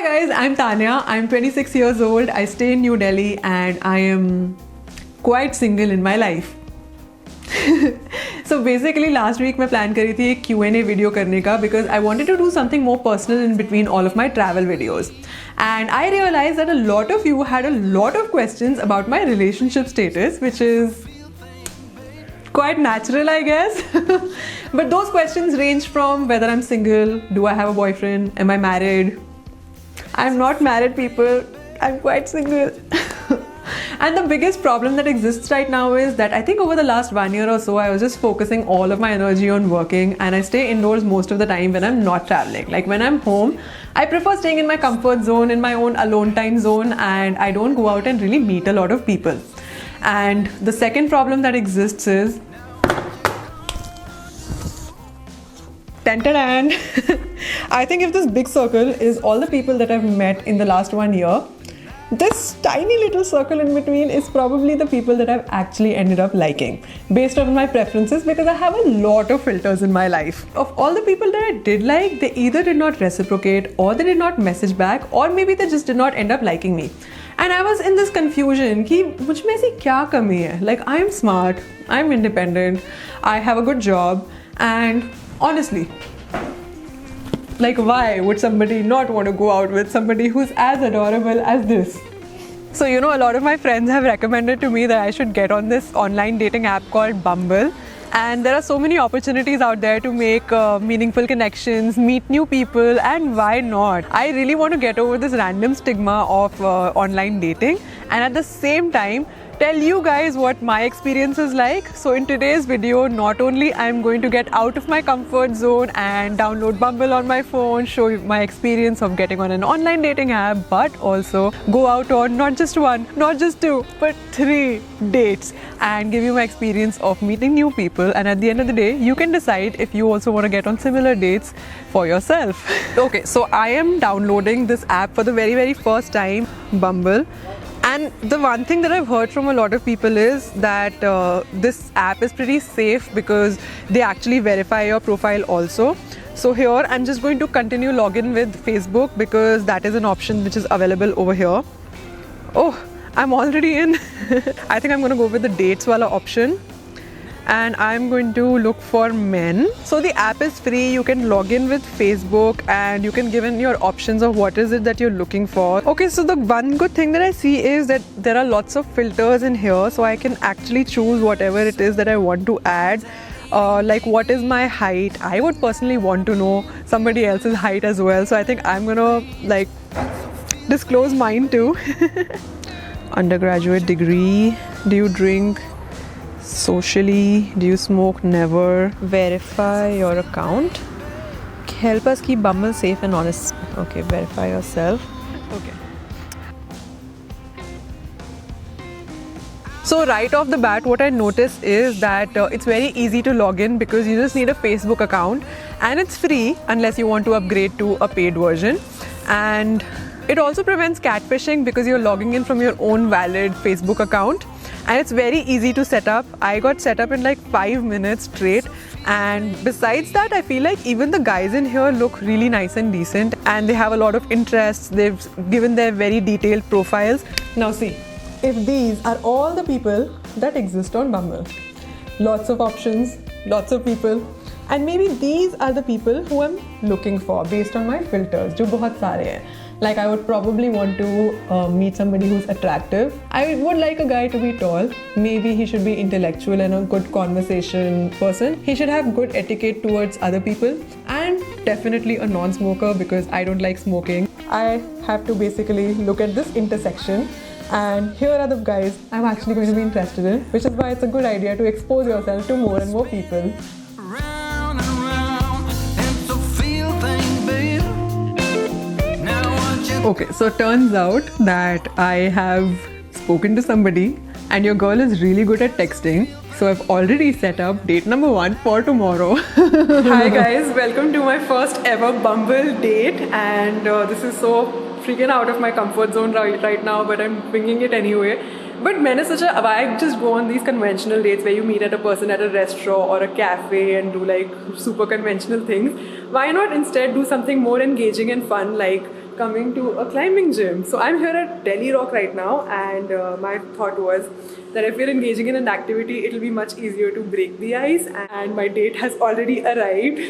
guys, I'm Tanya. I'm 26 years old. I stay in New Delhi and I am quite single in my life. So basically last week I planned करी थी एक Q&A video करने का because I wanted to do something more personal in between all of my travel videos. And I realized that a lot of you had a lot of questions about my relationship status, which is quite natural, I guess. But those questions range from whether I'm single, do I have a boyfriend, am I married? I'm not married, people. I'm quite single. And the biggest problem that exists right now is that I think over the last 1 year or so, I was just focusing all of my energy on working, and I stay indoors most of the time when I'm not traveling. Like when I'm home, I prefer staying in my comfort zone, in my own alone time zone, and I don't go out and really meet a lot of people. And the second problem that exists is Tan-ta-dan. I think if this big circle is all the people that I've met in the last 1 year, this tiny little circle in between is probably the people that I've actually ended up liking based on my preferences, because I have a lot of filters in my life. Of all the people that I did like, they either did not reciprocate, or they did not message back, or maybe they just did not end up liking me. And I was in this confusion कि मुझ में ऐसी क्या कमी है? Like I'm smart, I'm independent, I have a good job, and honestly, like why would somebody not want to go out with somebody who's as adorable as this? So you know, a lot of my friends have recommended to me that I should get on this online dating app called Bumble. And there are so many opportunities out there to make meaningful connections, meet new people, and why not? I really want to get over this random stigma of online dating, and at the same time tell you guys what my experience is like. So in today's video, not only I'm going to get out of my comfort zone and download Bumble on my phone, show you my experience of getting on an online dating app, but also go out on not just one, not just two, but 3 dates and give you my experience of meeting new people. And at the end of the day, you can decide if you also want to get on similar dates for yourself. Okay, so I am downloading this app for the very first time, Bumble. And the one thing that I've heard from a lot of people is that this app is pretty safe because they actually verify your profile also. So here I'm just going to continue login with Facebook because that is an option which is available over here. Oh, I'm already in. I think I'm going to go with the dates wala option. And I'm going to look for men. So the app is free. You can log in with Facebook and you can give in your options of what is it that you're looking for. Okay, so the one good thing that I see is that there are lots of filters in here, so I can actually choose whatever it is that I want to add. Like what is my height? I would personally want to know somebody else's height as well, so I think I'm gonna like disclose mine too. Undergraduate degree. Do you drink? Socially, do you smoke? Never. Verify your account. Help us keep Bumble safe and honest. Okay, verify yourself. Okay. So right off the bat, what I noticed is that it's very easy to log in because you just need a Facebook account, and it's free unless you want to upgrade to a paid version. And it also prevents catfishing because you're logging in from your own valid Facebook account. And it's very easy to set up. I got set up in like 5 minutes straight. And besides that, I feel like even the guys in here look really nice and decent, and they have a lot of interests. They've given their very detailed profiles. Now see, if these are all the people that exist on Bumble, lots of options, lots of people, and maybe these are the people who I'm looking for based on my filters, जो बहुत सारे हैं. Like I would probably want to meet somebody who's attractive. I would like a guy to be tall. Maybe he should be intellectual and a good conversation person. He should have good etiquette towards other people. And definitely a non-smoker because I don't like smoking. I have to basically look at this intersection. And here are the guys I'm actually going to be interested in, which is why it's a good idea to expose yourself to more and more people. Okay, so turns out that I have spoken to somebody and your girl is really good at texting. So I've already set up date number 1 for tomorrow. Hi guys, welcome to my first ever Bumble date, and this is so freaking out of my comfort zone right now, but I'm winging it anyway. But मैंने सोचा why just go on these conventional dates where you meet at a person at a restaurant or a cafe and do like super conventional things. Why not instead do something more engaging and fun, like coming to a climbing gym. So I'm here at Delhi Rock right now, and my thought was that if we're engaging in an activity, it'll be much easier to break the ice, and my date has already arrived.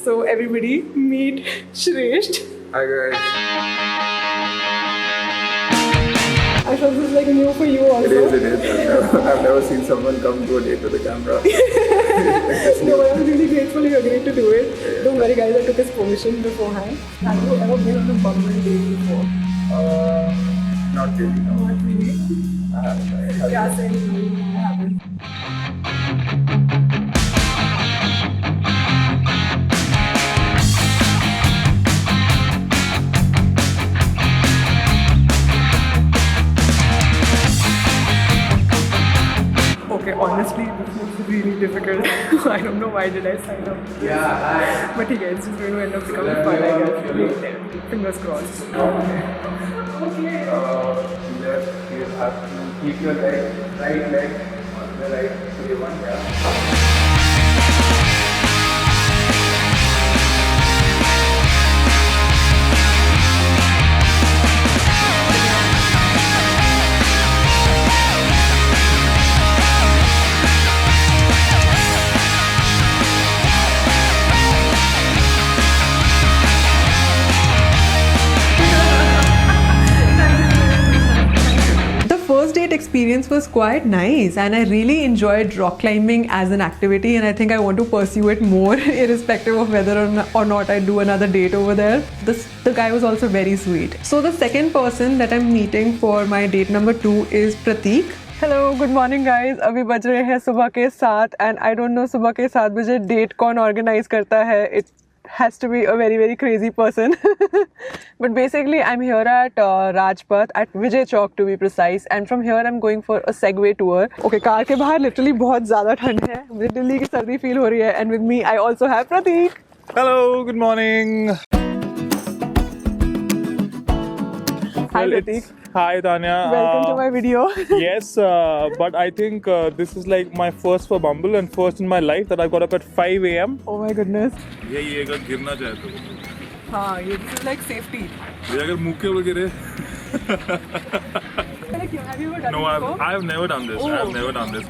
So everybody meet Shresht. Hi guys. I'm sure this is like new for you also. It is. I've never seen someone come to a date with a camera. No, but I'm really grateful you agreed to do it. Don't worry guys, I took his permission beforehand. Have you ever been on a Bumble date before? Not really, no. Not really. I haven't. Yeah, same. I haven't. Okay, honestly, this looks really difficult. I don't know why did I sign up. Yeah, But yeah, it's just going to end up becoming fun, I guess. Fingers crossed. Okay. Just you have to keep your right leg on the right one. Yeah. The first date experience was quite nice, and I really enjoyed rock climbing as an activity, and I think I want to pursue it more irrespective of whether or not I do another date over there. The guy was also very sweet. So the second person that I'm meeting for my date number 2 is Prateek. Hello, good morning guys. अभी बज रहे हैं सुबह के 7 and I don't know सुबह के 7 बजे date कौन organize करता है. It has to be a very crazy person. But basically I'm here at Rajpath at Vijay Chowk to be precise, and from here I'm going for a Segway tour. Okay, car के बाहर literally बहुत ज़्यादा ठंड है. मुझे दिल्ली की सर्दी feel हो रही है, and with me I also have Prateek. Hello, good morning. Hi Well, Prateek. Hi Tanya. Welcome to my video. Yes, but I think this is like my first for Bumble and first in my life that I got up at 5 a.m. Oh my goodness. ये अगर गिरना चाहे तो हाँ, ये this is like safety. ये अगर मुंह के ऊपर गिरे Like, have you ever done No, it before? I've never done this. Oh. I've never done this.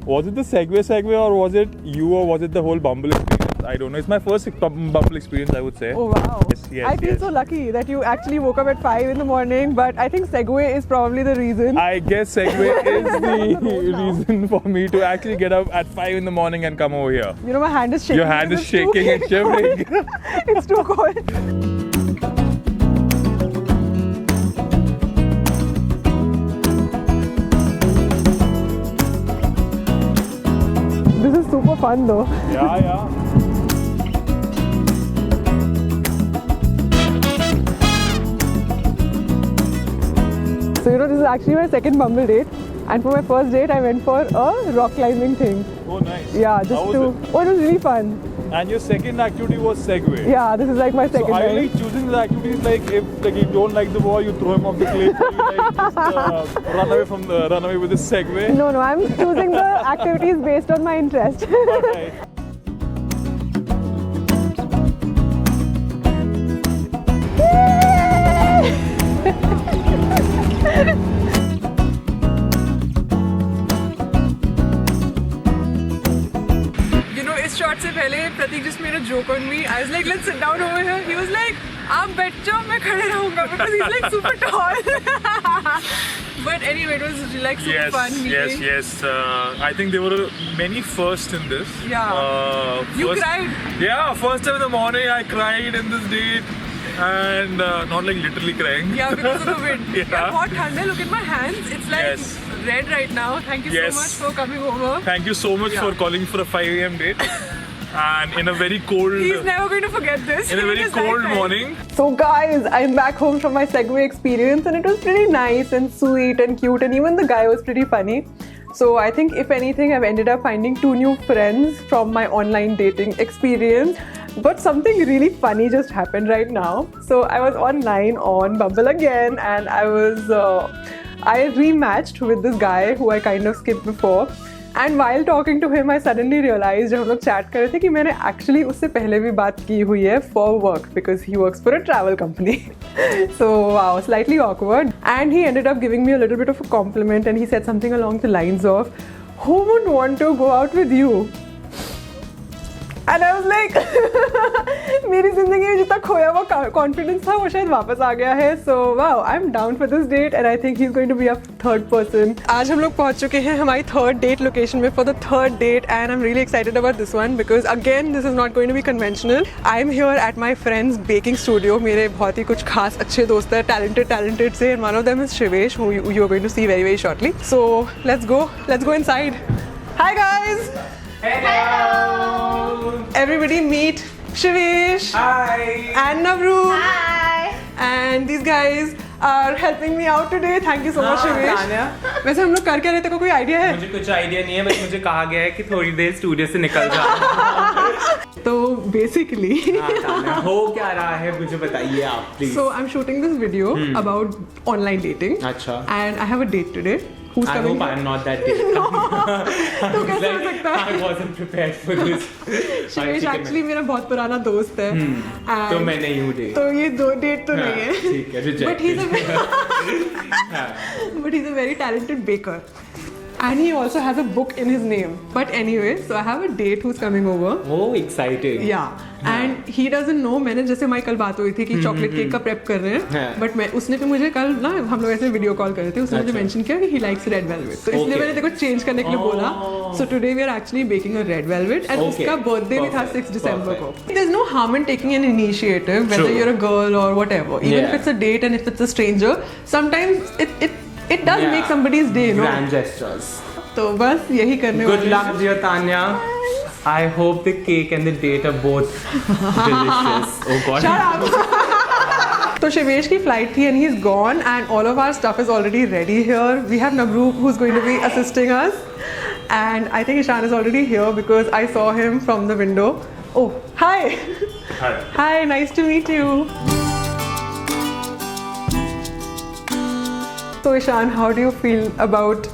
Was it the Segway or was it you or was it the whole Bumble experience? I don't know. It's my first Bumble experience, I would say. Oh wow. Yes, I feel yes. so lucky that you actually woke up at 5 in the morning, but I think Segway is probably the reason. I guess Segway is the reason for me to actually get up at 5 in the morning and come over here. You know, my hand is shaking. Your hand is because it's shaking too and shivering. cold. It's too cold. This is super fun though. Yeah. So you know, this is actually my second Bumble date, and for my first date I went for a rock climbing thing. Oh, nice. Yeah, just How was to. it? Oh, it was really fun. And your second activity was Segway. Yeah, this is like my second So are you time. like choosing the activities like if like you don't like the boy, you throw him off the cliff, or you like just run away with the Segway? No, I'm choosing the activities based on my interest. Alright. You know, इस shot से पहले प्रतीक just made a joke on me. I was like, let's sit down over here. He was like, आप बैठ जाओ, मैं खड़े रहूँगा, because he's like super tall. But anyway, it was like super fun meeting. Yes. I think there were many firsts in this. Yeah. You cried. Yeah, first time in the morning I cried in this date. And not like literally crying. Yeah, because of the wind. Yeah. बहुत ठंड है. Look at my hands. It's like Yes. red right now. Thank you so Yes. much for coming over. Thank you so much for calling for a 5 a.m. date. And in a very cold, He's never going to forget this. in a Even very his cold lifetime. morning. So guys, I'm back home from my Segway experience, and it was pretty nice and sweet and cute, and even the guy was pretty funny. So I think if anything, I've ended up finding 2 new friends from my online dating experience. But something really funny just happened right now. So I was online on Bumble again, and I rematched with this guy who I kind of skipped before. And while talking to him, I suddenly realized जब हम लोग chat कर रहे थे कि मैंने actually उससे पहले भी बात की हुई है for work because he works for a travel company. So wow, slightly awkward. And he ended up giving me a little bit of a compliment and he said something along the lines of, "Who would want to go out with you?" And I was like, मेरी जिंदगी में जितना खोया हुआ confidence था वो शायद वापस आ गया है. So wow, I'm down for this date and I think he's going to be a third person. आज हम लोग पहुंच चुके हैं हमारी third date location में for the third date and I'm really excited about this one because again this is not going to be conventional. I'm here at my friend's baking studio. मेरे बहुत ही कुछ खास अच्छे दोस्त हैं talented से and one of them is Shivesh who you are going to see very shortly. So let's go inside. Hi guys. Hello! Everybody meet Shivesh. Hi! And Navru. Hi! And these guys are helping me out today. Thank you so much, Shivesh. Tanya. वैसे हम लोग कर क्या रहे थे, को कोई idea है? मुझे कुछ आइडिया नहीं है, बस मुझे कहा गया है कि थोड़ी देर स्टूडियो से निकल जाओ। तो basically तान्या, हो क्या रहा है मुझे बताइए आप please. so I'm shooting this video about online dating. अच्छा। And I have a date today. Who's I coming? hope I'm not that date. तो कैसे हो सकता है? I wasn't prepared for this. Shivesh actually मेरा बहुत पुराना दोस्त है. And तो मैं नहीं हूँ date. तो ये दो डेट तो नहीं है. ठीक है, rejected. But he's a very talented baker. And he also has a book in his name. But anyway, so I have a date who's coming over. Oh, exciting. Yeah. And he doesn't know. मैंने जैसे हमारी कल बात हुई थी कि chocolate cake का prep कर रहे हैं. बट मैं उसने तो मुझे कल ना हम लोग ऐसे वीडियो कॉल कर रहे थे. उसने मुझे मेंशन किया कि he likes red velvet. तो इसलिए मैंने देखो चेंज करने के लिए बोला. So today we are actually baking a red velvet. And उसका बर्थडे भी था 6 December को. There's no harm in taking an initiative, whether you're a girl or whatever. Even if it's a date and if it's a stranger, sometimes it does make somebody's day, no? Grand gestures. तो बस यही करने Good luck, dear Tanya. I hope the cake and the date are both delicious. Oh God. Shut up. तो शिवेश की flight थी and he's gone and all of our stuff is already ready here. We have Navru who's going to be assisting us and I think Ishan is already here because I saw him from the window. Oh, hi. Hi. Hi, nice to meet you. So Ishan, how do you feel about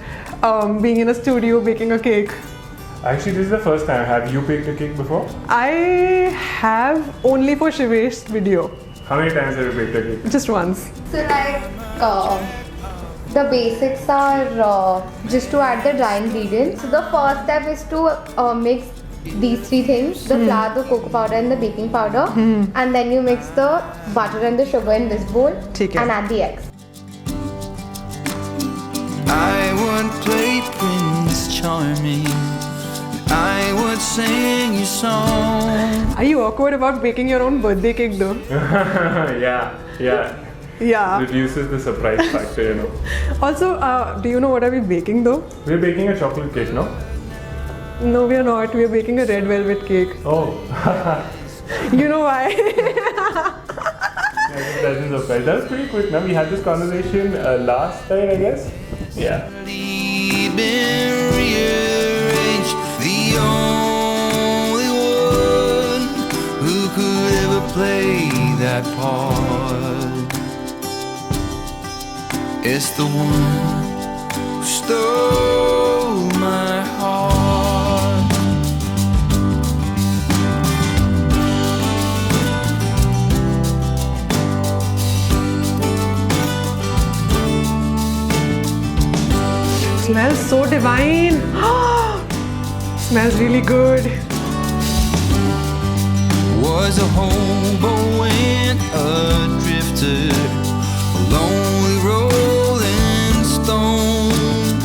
being in a studio baking a cake? Actually, this is the first time. Have you baked a cake before? I have only for Shivesh's video. How many times have you baked a cake? Just once. So the basics are just to add the dry ingredients. So the first step is to mix these three things: the flour, the cocoa powder, and the baking powder. And then you mix the butter and the sugar in this bowl ठीक है. and add the eggs. I would play Prince Charming. I would sing you song. Are you awkward about baking your own birthday cake though? Yeah. Yeah. Reduces the surprise factor, you know. Also, do you know what are we baking though? We're baking a chocolate cake, no? No, we are not. We are baking a red velvet cake. Oh. You know why? That's a surprise. That was pretty quick. Now we had this conversation last time, I guess. Yeah. Been rearranged. The only one who could ever play that part is the one who stole my heart. Smells so divine. Smells really good. Was a hobo and a drifter, a lonely rolling stone.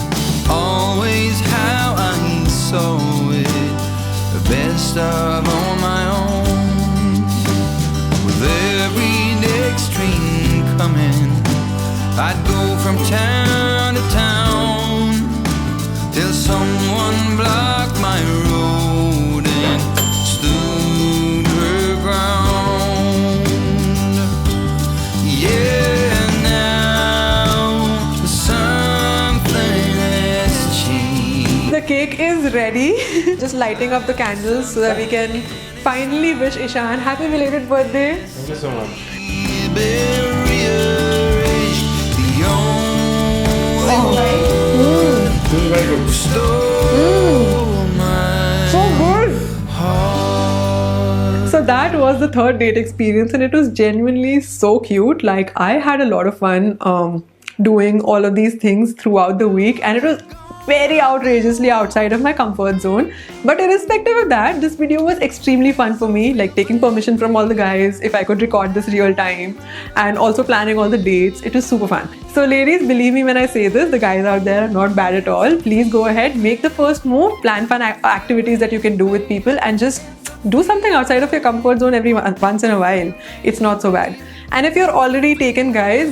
Always how I saw it, the best of on my own. With every next train coming, I'd go from town to town till someone blocked my road and stood her ground. Yeah, now something has changed. The cake is ready. Just lighting up the candles so that we can finally wish Ishan happy belated birthday. Thank you so much. Been rearranged. The only one This is very good. stole that was the third date experience, and it was genuinely so cute. Like, I had a lot of fun doing all of these things throughout the week, and it was very outrageously outside of my comfort zone. But irrespective of that, this video was extremely fun for me, like taking permission from all the guys if I could record this real time, and also planning all the dates. It was super fun. So ladies, believe me when I say this, the guys out there are not bad at all. Please go ahead, make the first move, plan fun activities that you can do with people, and just do something outside of your comfort zone every once in a while. It's not so bad. And if you're already taken, guys,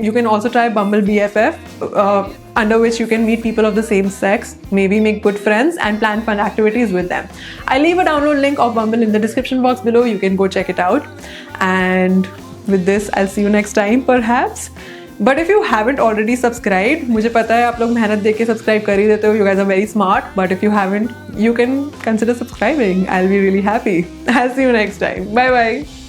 you can also try Bumble BFF, under which you can meet people of the same sex, maybe make good friends and plan fun activities with them. I'll leave a download link of Bumble in the description box below. You can go check it out. And with this, I'll see you next time, perhaps. But if you haven't already subscribed, मुझे पता है आप लोग मेहनत देके के subscribe कर ही देते हो. You guys are very smart. But if you haven't, you can consider subscribing. I'll be really happy. I'll see you next time. Bye bye.